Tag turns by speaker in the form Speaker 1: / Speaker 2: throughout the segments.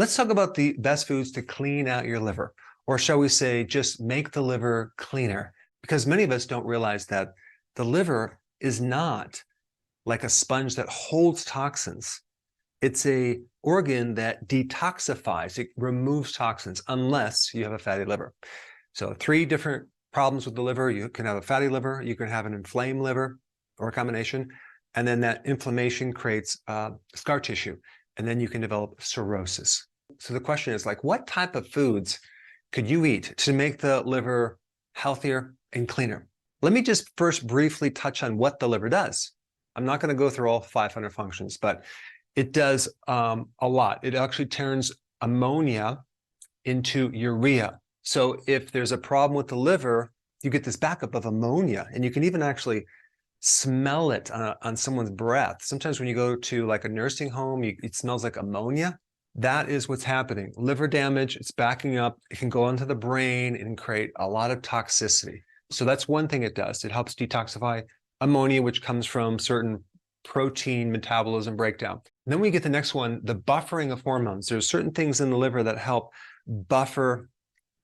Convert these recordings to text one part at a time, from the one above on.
Speaker 1: Let's talk about the best foods to clean out your liver, or shall we say, just make the liver cleaner, because many of us don't realize that the liver is not like a sponge that holds toxins. It's an organ that detoxifies, it removes toxins, unless you have a fatty liver. So 3 different problems with the liver. You can have a fatty liver, you can have an inflamed liver, or a combination, and then that inflammation creates scar tissue, and then you can develop cirrhosis. So the question is, like, what type of foods could you eat to make the liver healthier and cleaner? Let me just first briefly touch on what the liver does. I'm not going to go through all 500 functions, but it does a lot. It actually turns ammonia into urea. So if there's a problem with the liver, you get this backup of ammonia, and you can even actually smell it on someone's breath. Sometimes when you go to like a nursing home, it smells like ammonia. That is what's happening. Liver damage, it's backing up. It can go into the brain and create a lot of toxicity. So that's one thing it does. It helps detoxify ammonia, which comes from certain protein metabolism breakdown. And then we get the next one, the buffering of hormones. There's certain things in the liver that help buffer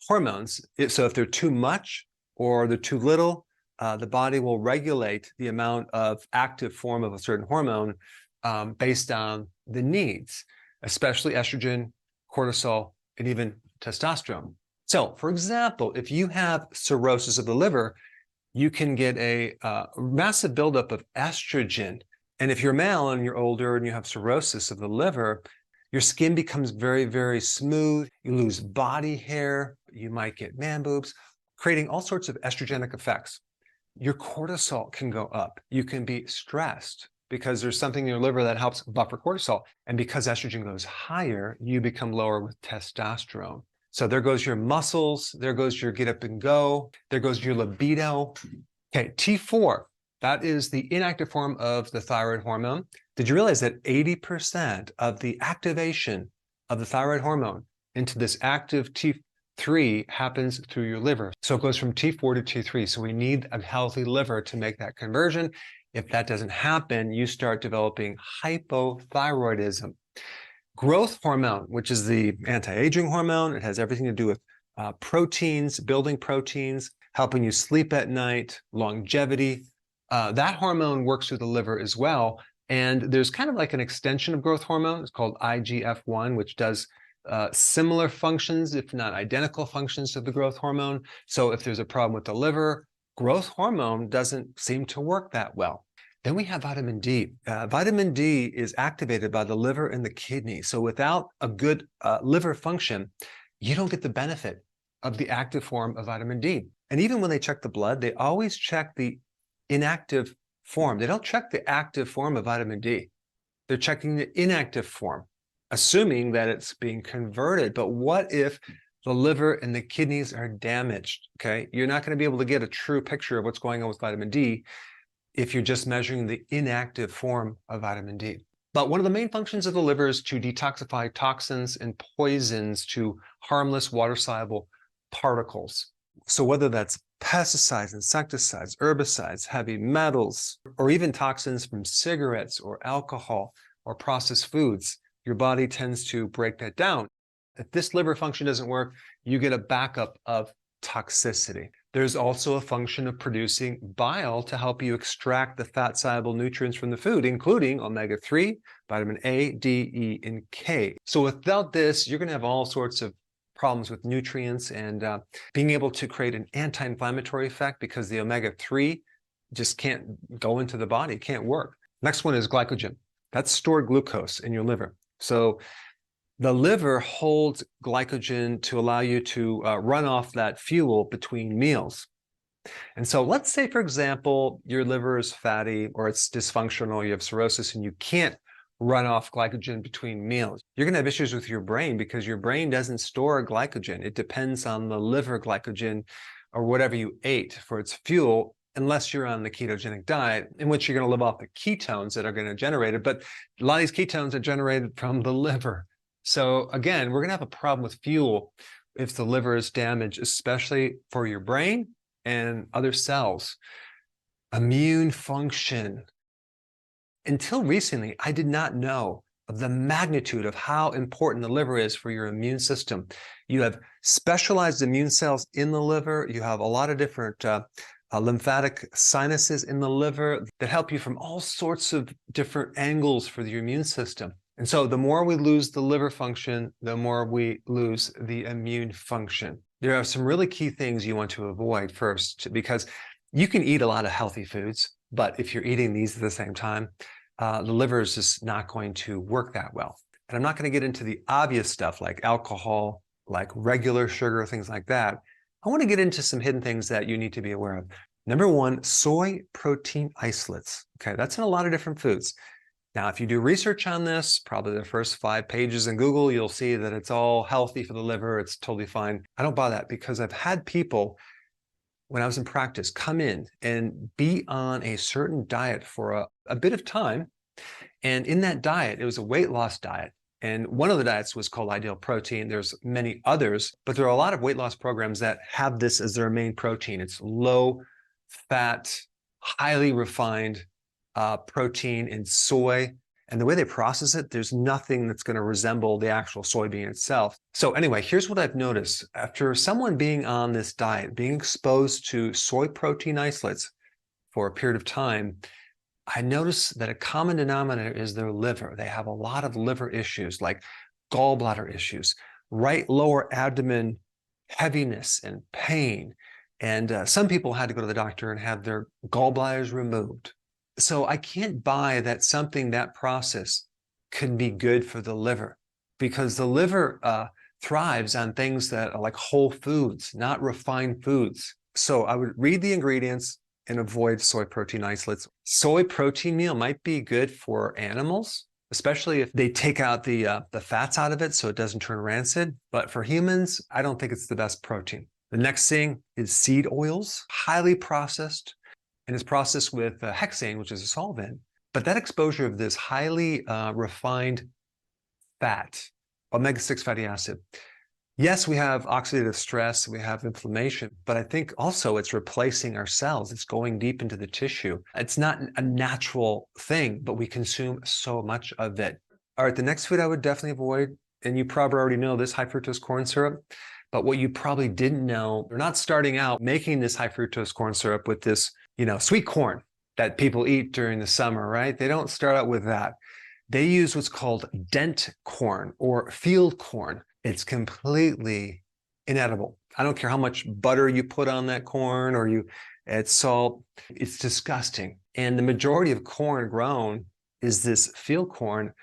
Speaker 1: hormones. So if they're too much or they're too little, the body will regulate the amount of active form of a certain hormone based on the needs, especially estrogen, cortisol, and even testosterone. So, for example, if you have cirrhosis of the liver, you can get a massive buildup of estrogen. And if you're male and you're older and you have cirrhosis of the liver, your skin becomes very, very smooth. You lose body hair. You might get man boobs, creating all sorts of estrogenic effects. Your cortisol can go up. You can be stressed because there's something in your liver that helps buffer cortisol. And because estrogen goes higher, you become lower with testosterone. So there goes your muscles, there goes your get up and go, there goes your libido. Okay, T4, that is the inactive form of the thyroid hormone. Did you realize that 80% of the activation of the thyroid hormone into this active T3 happens through your liver? So it goes from T4 to T3. So we need a healthy liver to make that conversion. If that doesn't happen, you start developing hypothyroidism. Growth hormone, which is the anti-aging hormone, it has everything to do with proteins, building proteins, helping you sleep at night, longevity. That hormone works through the liver as well. And there's kind of like an extension of growth hormone. It's called IGF-1, which does similar functions, if not identical functions to the growth hormone. So if there's a problem with the liver, growth hormone doesn't seem to work that well. Then we have vitamin D. Vitamin D is activated by the liver and the kidney. So without a good liver function, you don't get the benefit of the active form of vitamin D. And even when they check the blood, they always check the inactive form. They don't check the active form of vitamin D. They're checking the inactive form, assuming that it's being converted. But what if the liver and the kidneys are damaged? Okay, you're not going to be able to get a true picture of what's going on with vitamin D if you're just measuring the inactive form of vitamin D. But one of the main functions of the liver is to detoxify toxins and poisons to harmless water-soluble particles. So whether that's pesticides, insecticides, herbicides, heavy metals, or even toxins from cigarettes or alcohol or processed foods, your body tends to break that down. If this liver function doesn't work, you get a backup of toxicity. There's also a function of producing bile to help you extract the fat-soluble nutrients from the food, including omega-3, vitamin A, D, E, and K. So without this, you're going to have all sorts of problems with nutrients and being able to create an anti-inflammatory effect because the omega-3 just can't go into the body, can't work. Next one is glycogen. That's stored glucose in your liver. So the liver holds glycogen to allow you to run off that fuel between meals. And so let's say, for example, your liver is fatty or it's dysfunctional, you have cirrhosis, and you can't run off glycogen between meals. You're going to have issues with your brain because your brain doesn't store glycogen. It depends on the liver glycogen or whatever you ate for its fuel, unless you're on the ketogenic diet, in which you're going to live off the ketones that are going to generate it. But a lot of these ketones are generated from the liver. So again, we're going to have a problem with fuel if the liver is damaged, especially for your brain and other cells. Immune function. Until recently, I did not know of the magnitude of how important the liver is for your immune system. You have specialized immune cells in the liver. You have a lot of different lymphatic sinuses in the liver that help you from all sorts of different angles for your immune system. And so the more we lose the liver function, the more we lose the immune function. There are some really key things you want to avoid first, because you can eat a lot of healthy foods, but if you're eating these at the same time, the liver is just not going to work that well. And I'm not going to get into the obvious stuff like alcohol, like regular sugar, things like that. I want to get into some hidden things that you need to be aware of. Number one, soy protein isolates. Okay, that's in a lot of different foods. Now, if you do research on this, probably the first 5 pages in Google, you'll see that it's all healthy for the liver. It's totally fine. I don't buy that because I've had people, when I was in practice, come in and be on a certain diet for a bit of time. And in that diet, it was a weight loss diet. And one of the diets was called Ideal Protein. There's many others, but there are a lot of weight loss programs that have this as their main protein. It's low fat, highly refined protein in soy. And the way they process it, there's nothing that's going to resemble the actual soybean itself. So anyway, here's what I've noticed. After someone being on this diet, being exposed to soy protein isolates for a period of time, I noticed that a common denominator is their liver. They have a lot of liver issues like gallbladder issues, right lower abdomen heaviness and pain. And some people had to go to the doctor and have their gallbladders removed. So I can't buy that something that process can be good for the liver, because the liver thrives on things that are like whole foods, not refined foods. So I would read the ingredients and avoid soy protein isolates. Soy protein meal might be good for animals, especially if they take out the fats out of it so it doesn't turn rancid. But for humans, I don't think it's the best protein. The next thing is seed oils, highly processed, and it's processed with hexane, which is a solvent. But that exposure of this highly refined fat, omega-6 fatty acid, yes, we have oxidative stress, we have inflammation, but I think also it's replacing our cells. It's going deep into the tissue. It's not a natural thing, but we consume so much of it. All right, the next food I would definitely avoid, and you probably already know this, high fructose corn syrup. But what you probably didn't know, they're not starting out making this high fructose corn syrup with this, sweet corn that people eat during the summer, right? They don't start out with that. They use what's called dent corn or field corn. It's completely inedible. I don't care how much butter you put on that corn or you add salt. It's disgusting. And the majority of corn grown is this field corn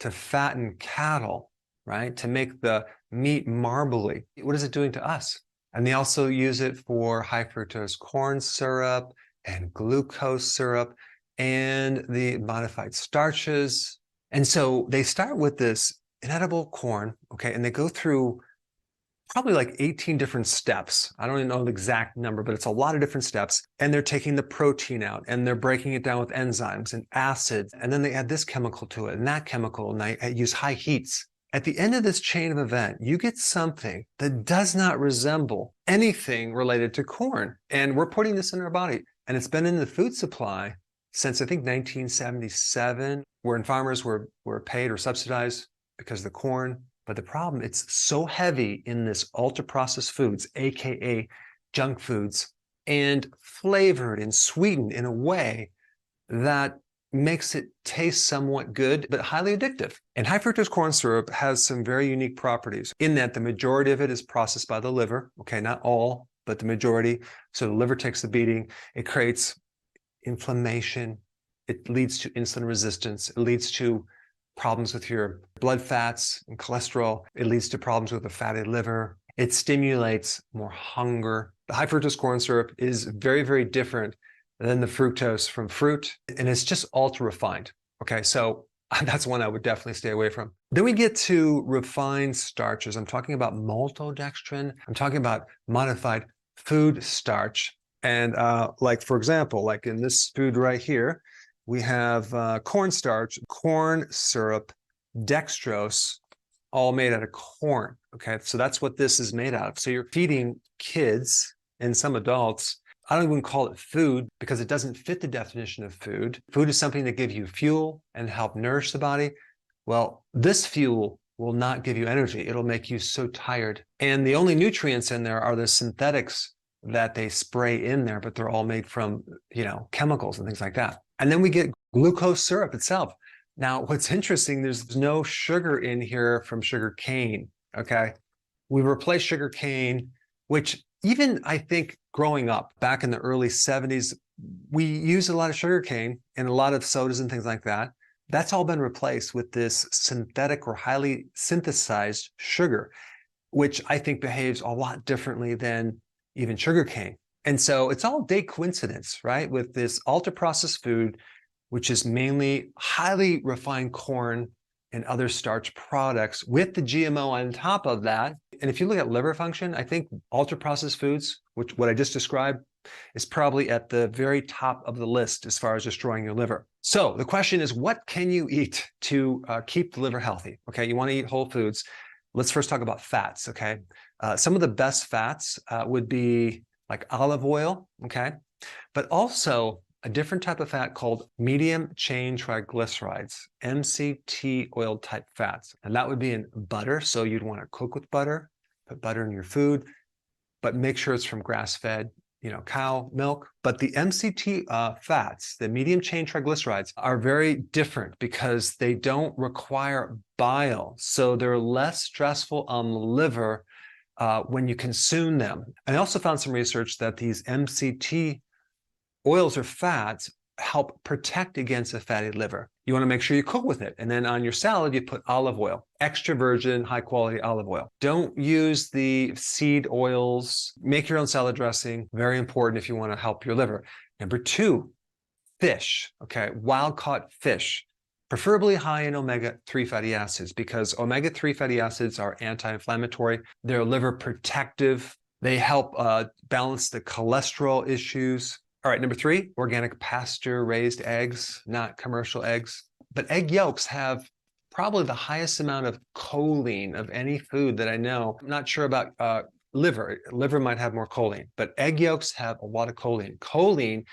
Speaker 1: to fatten cattle, right? To make the meat marbly. What is it doing to us? And they also use it for high fructose corn syrup and glucose syrup and the modified starches. And so they start with this inedible corn, okay, and they go through probably like 18 different steps. I don't even know the exact number, but it's a lot of different steps. And they're taking the protein out and they're breaking it down with enzymes and acids. And then they add this chemical to it and that chemical, and they use high heats. At the end of this chain of event, you get something that does not resemble anything related to corn. And we're putting this in our body. And it's been in the food supply since I think 1977, where farmers were paid or subsidized because of the corn. But the problem, it's so heavy in this ultra-processed foods, AKA junk foods, and flavored and sweetened in a way that makes it taste somewhat good, but highly addictive. And high fructose corn syrup has some very unique properties in that the majority of it is processed by the liver. Okay, not all, but the majority. So the liver takes the beating. It creates inflammation. It leads to insulin resistance. It leads to problems with your blood fats and cholesterol. It leads to problems with a fatty liver. It stimulates more hunger. The high fructose corn syrup is very, very different than the fructose from fruit, and it's just ultra refined. Okay, so that's one I would definitely stay away from. Then we get to refined starches. I'm talking about maltodextrin. I'm talking about modified food starch. And like, for example, like in this food right here, we have cornstarch, corn syrup, dextrose, all made out of corn. Okay, so that's what this is made out of. So you're feeding kids and some adults. I don't even call it food because it doesn't fit the definition of food. Food is something that gives you fuel and help nourish the body. Well, this fuel will not give you energy. It'll make you so tired. And the only nutrients in there are the synthetics that they spray in there, but they're all made from, chemicals and things like that. And then we get glucose syrup itself. Now, what's interesting, there's no sugar in here from sugar cane, okay? We replaced sugar cane, which even I think growing up back in the early 70s, we used a lot of sugar cane and a lot of sodas and things like that. That's all been replaced with this synthetic or highly synthesized sugar, which I think behaves a lot differently than even sugar cane. And so it's all day coincidence, right? With this ultra-processed food, which is mainly highly refined corn and other starch products with the GMO on top of that. And if you look at liver function, I think ultra-processed foods, which what I just described, is probably at the very top of the list as far as destroying your liver. So the question is, what can you eat to keep the liver healthy? Okay, you want to eat whole foods. Let's first talk about fats, okay? Some of the best fats would be like olive oil, okay? But also a different type of fat called medium chain triglycerides, MCT oil type fats. And that would be in butter. So you'd want to cook with butter, put butter in your food, but make sure it's from grass-fed, cow milk. But the MCT fats, the medium chain triglycerides, are very different because they don't require bile. So they're less stressful on the liver when you consume them. And I also found some research that these MCT oils or fats help protect against a fatty liver. You want to make sure you cook with it. And then on your salad, you put olive oil, extra virgin, high quality olive oil. Don't use the seed oils. Make your own salad dressing. Very important if you want to help your liver. Number 2, fish, okay? Wild caught fish, preferably high in omega-3 fatty acids, because omega-3 fatty acids are anti-inflammatory. They're liver protective. They help balance the cholesterol issues. All right, number 3, organic pasture-raised eggs, not commercial eggs. But egg yolks have probably the highest amount of choline of any food that I know. I'm not sure about liver. Liver might have more choline, but egg yolks have a lot of choline. Choline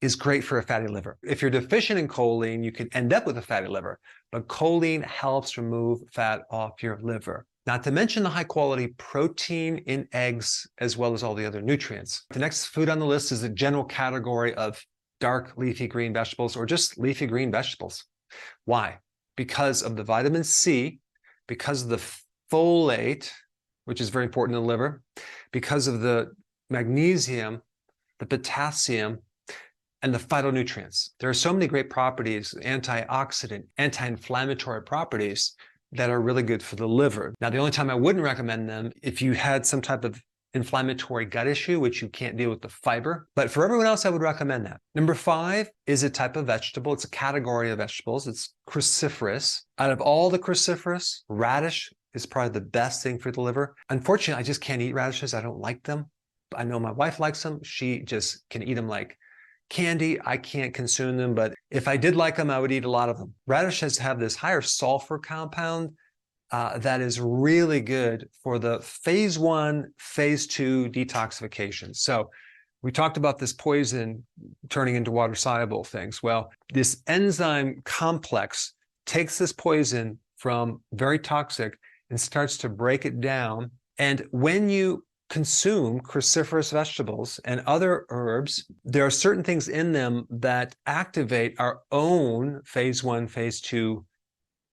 Speaker 1: is great for a fatty liver. If you're deficient in choline, you can end up with a fatty liver, but choline helps remove fat off your liver. Not to mention the high quality protein in eggs, as well as all the other nutrients. The next food on the list is a general category of dark leafy green vegetables or just leafy green vegetables. Why? Because of the vitamin C, because of the folate, which is very important in the liver, because of the magnesium, the potassium, and the phytonutrients. There are so many great properties, antioxidant, anti-inflammatory properties that are really good for the liver. Now, the only time I wouldn't recommend them if you had some type of inflammatory gut issue, which you can't deal with the fiber. But for everyone else, I would recommend that. Number 5 is a type of vegetable. It's a category of vegetables. It's cruciferous. Out of all the cruciferous, radish is probably the best thing for the liver. Unfortunately, I just can't eat radishes. I don't like them. I know my wife likes them. She just can eat them like candy. I can't consume them, but if I did like them, I would eat a lot of them. Radishes have this higher sulfur compound that is really good for the phase 1, phase 2 detoxification. So we talked about this poison turning into water-soluble things. Well, this enzyme complex takes this poison from very toxic and starts to break it down. And when you consume cruciferous vegetables and other herbs, there are certain things in them that activate our own phase 1, phase 2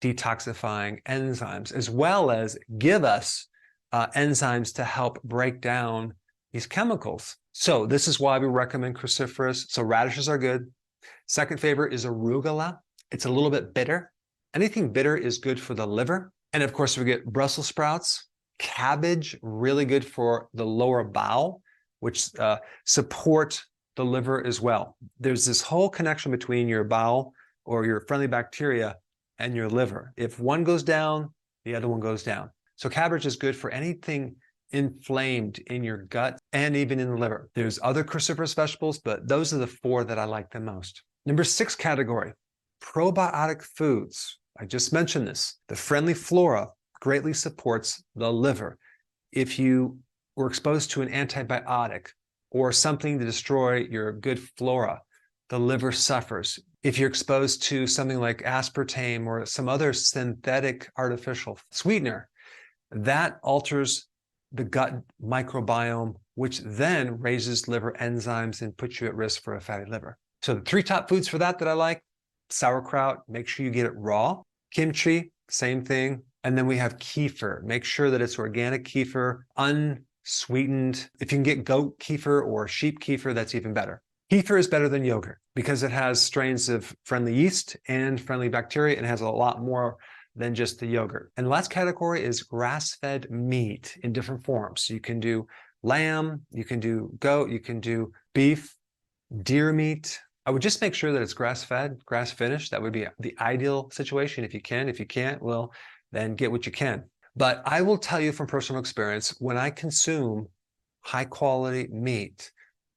Speaker 1: detoxifying enzymes, as well as give us enzymes to help break down these chemicals. So this is why we recommend cruciferous. So radishes are good. Second favorite is arugula. It's a little bit bitter. Anything bitter is good for the liver. And of course, we get Brussels sprouts. Cabbage, really good for the lower bowel, which support the liver as well. There's this whole connection between your bowel or your friendly bacteria and your liver. If one goes down, the other one goes down. So cabbage is good for anything inflamed in your gut and even in the liver. There's other cruciferous vegetables, but those are the 4 that I like the most. Number 6 category, probiotic foods. I just mentioned this. The friendly flora greatly supports the liver. If you were exposed to an antibiotic or something to destroy your good flora, the liver suffers. If you're exposed to something like aspartame or some other synthetic artificial sweetener, that alters the gut microbiome, which then raises liver enzymes and puts you at risk for a fatty liver. So the 3 top foods for that I like: sauerkraut, make sure you get it raw; kimchi, same thing; and then we have kefir. Make sure that it's organic kefir, unsweetened. If you can get goat kefir or sheep kefir, that's even better. Kefir is better than yogurt because it has strains of friendly yeast and friendly bacteria, and it has a lot more than just the yogurt. And the last category is grass-fed meat in different forms. So you can do lamb, you can do goat, you can do beef, deer meat. I would just make sure that it's grass-fed, grass-finished. That would be the ideal situation if you can. If you can't, well, then get what you can. But I will tell you from personal experience, when I consume high-quality meat,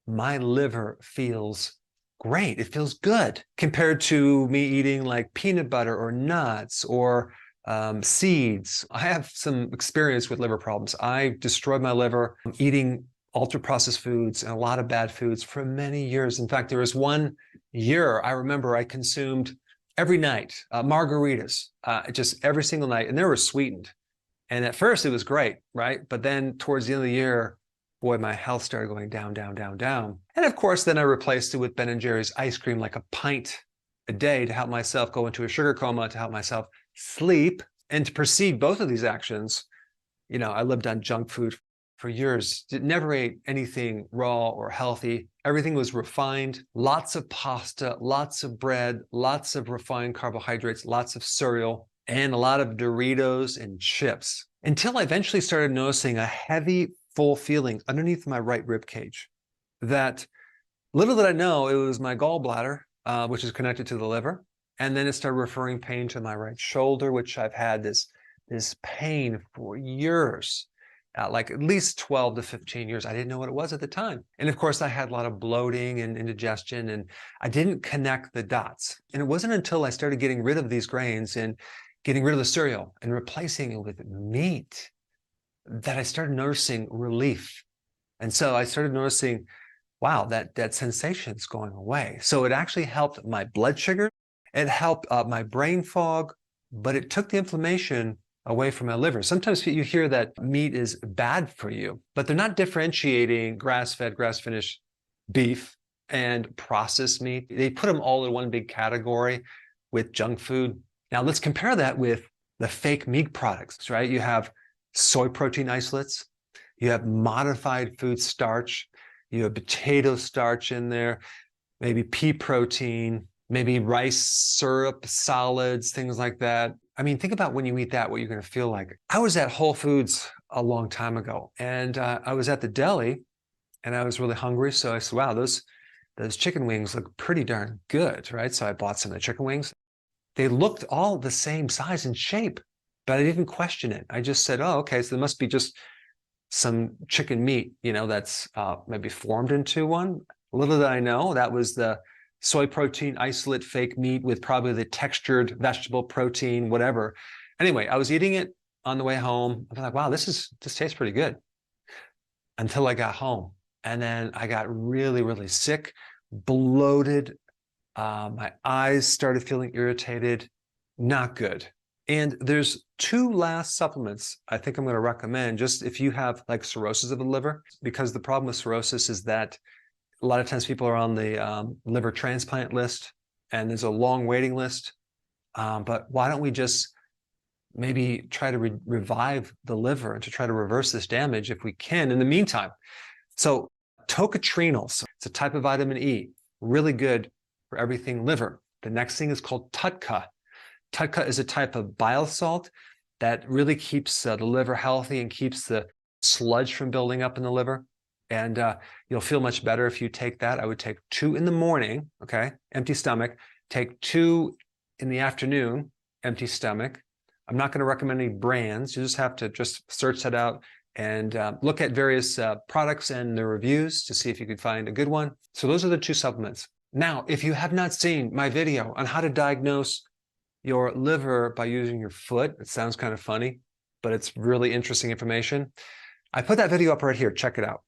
Speaker 1: my liver feels great. It feels good compared to me eating like peanut butter or nuts or seeds. I have some experience with liver problems. I destroyed my liver eating ultra-processed foods and a lot of bad foods for many years. In fact, there was one year I remember I consumed every night margaritas, just every single night, and they were sweetened. And at first it was great, right? But then towards the end of the year, boy, my health started going down, down, down, down. And of course, then I replaced it with Ben & Jerry's ice cream, like a pint a day, to help myself go into a sugar coma, to help myself sleep. And to precede both of these actions, you know, I lived on junk food for years. Never ate anything raw or healthy. Everything was refined, lots of pasta, lots of bread, lots of refined carbohydrates, lots of cereal, and a lot of Doritos and chips. Until I eventually started noticing a heavy, full feeling underneath my right rib cage. That, little did I know, it was my gallbladder, which is connected to the liver. And then it started referring pain to my right shoulder, which I've had this pain for years, like at least 12 to 15 years. I didn't know what it was at the time. And of course, I had a lot of bloating and indigestion, and I didn't connect the dots. And it wasn't until I started getting rid of these grains and getting rid of the cereal and replacing it with meat that I started noticing relief. And so I started noticing, wow, that sensation's going away. So it actually helped my blood sugar. It helped my brain fog, but it took the inflammation away from my liver. Sometimes you hear that meat is bad for you, but they're not differentiating grass-fed, grass-finished beef and processed meat. They put them all in one big category with junk food. Now let's compare that with the fake meat products, right? You have soy protein isolates, you have modified food starch, you have potato starch in there, maybe pea protein, maybe rice syrup, solids, things like that. I mean, think about when you eat that, what you're going to feel like. I was at Whole Foods a long time ago, and I was at the deli, and I was really hungry. So I said, wow, those chicken wings look pretty darn good, right? So I bought some of the chicken wings. They looked all the same size and shape, but I didn't question it. I just said, oh, okay, so there must be just some chicken meat, you know, that's maybe formed into one. Little did I know, that was the soy protein isolate fake meat with probably the textured vegetable protein, whatever. Anyway, I was eating it on the way home. I was like, wow, this tastes pretty good. Until I got home. And then I got really, really sick, bloated. My eyes started feeling irritated, not good. And there's 2 last supplements I think I'm going to recommend, just if you have like cirrhosis of the liver, because the problem with cirrhosis is that a lot of times people are on the liver transplant list, and there's a long waiting list. But why don't we just maybe try to revive the liver and to try to reverse this damage if we can in the meantime? So tocotrienols, it's a type of vitamin E, really good for everything liver. The next thing is called TUDCA. TUDCA is a type of bile salt that really keeps the liver healthy and keeps the sludge from building up in the liver. And you'll feel much better if you take that. I would take 2 in the morning, okay, empty stomach. Take 2 in the afternoon, empty stomach. I'm not going to recommend any brands. You just have to just search that out and look at various products and their reviews to see if you could find a good one. So those are the 2 supplements. Now, if you have not seen my video on how to diagnose your liver by using your foot, it sounds kind of funny, but it's really interesting information. I put that video up right here. Check it out.